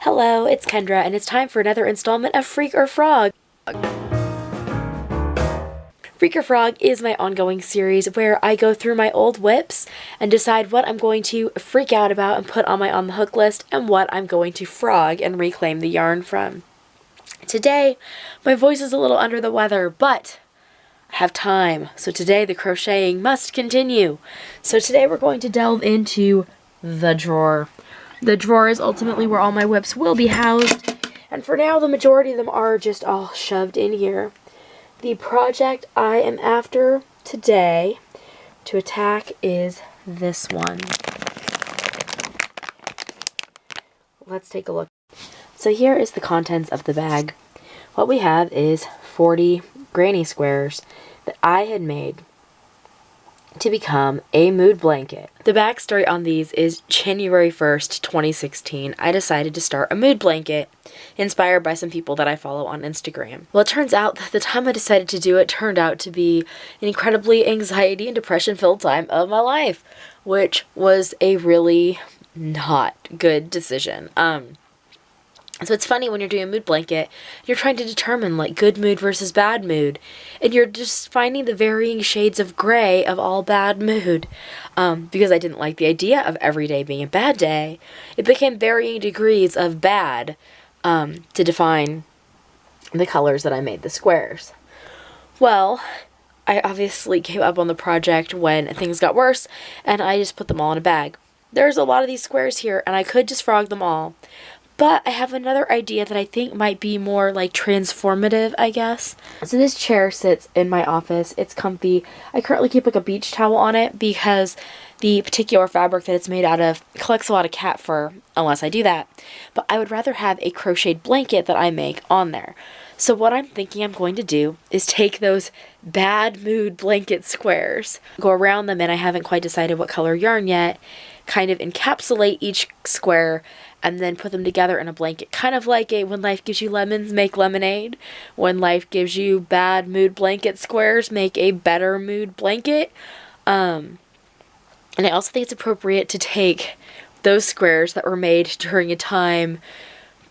Hello, it's Kendra, and it's time for another installment of Freak or Frog. Freak or Frog is my ongoing series where I go through my old whips and decide what I'm going to freak out about and put on my on the hook list and what I'm going to frog and reclaim the yarn from. Today, my voice is a little under the weather, but I have time, so today the crocheting must continue. So today we're going to delve into the drawer. The drawer is ultimately where all my whips will be housed, and for now the majority of them are just all shoved in here. The project I am after today to attack is this one. Let's take a look. So here is the contents of the bag. What we have is 40 granny squares that I had made to become a mood blanket. The backstory on these is January 1st, 2016. I decided to start a mood blanket inspired by some people that I follow on Instagram. Well, it turns out that the time I decided to do it turned out to be an incredibly anxiety and depression filled time of my life, which was a really not good decision. So it's funny when you're doing a mood blanket, you're trying to determine like good mood versus bad mood, and you're just finding the varying shades of gray of all bad mood. Because I didn't like the idea of every day being a bad day, it became varying degrees of bad to define the colors that I made the squares. Well, I obviously gave up on the project when things got worse, and I just put them all in a bag. There's a lot of these squares here, and I could just frog them all. But I have another idea that I think might be more like transformative, I guess. So this chair sits in my office. It's comfy. I currently keep like a beach towel on it because the particular fabric that it's made out of collects a lot of cat fur, unless I do that. But I would rather have a crocheted blanket that I make on there. So what I'm thinking I'm going to do is take those bad mood blanket squares, go around them, and I haven't quite decided what color yarn yet, kind of encapsulate each square, and then put them together in a blanket. Kind of like a when life gives you lemons, make lemonade. When life gives you bad mood blanket squares, make a better mood blanket. And I also think it's appropriate to take those squares that were made during a time,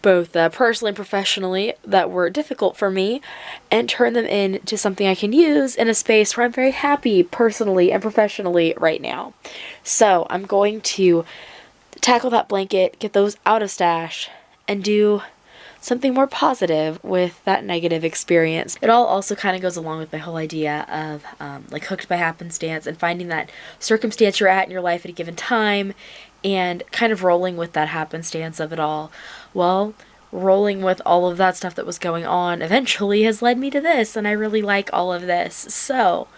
both personally and professionally, that were difficult for me, and turn them into something I can use in a space where I'm very happy personally and professionally right now. So I'm going to tackle that blanket, get those out of stash, and do something more positive with that negative experience. It all also kind of goes along with my whole idea of like hooked by happenstance and finding that circumstance you're at in your life at a given time and kind of rolling with that happenstance of it all. Well, rolling with all of that stuff that was going on eventually has led me to this, and I really like all of this. So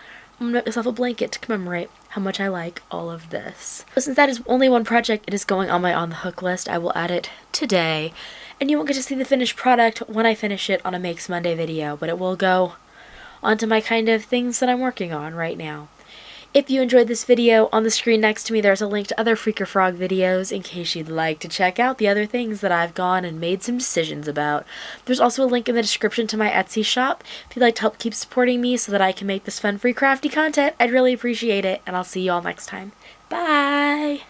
I'm gonna make myself a blanket to commemorate how much I like all of this. Since that is only one project, it is going on my on the hook list. I will add it today, and you won't get to see the finished product when I finish it on a Makes Monday video, but it will go onto my kind of things that I'm working on right now. If you enjoyed this video, on the screen next to me there's a link to other Freak or Frog videos in case you'd like to check out the other things that I've gone and made some decisions about. There's also a link in the description to my Etsy shop if you'd like to help keep supporting me so that I can make this fun, free, crafty content. I'd really appreciate it, and I'll see you all next time. Bye!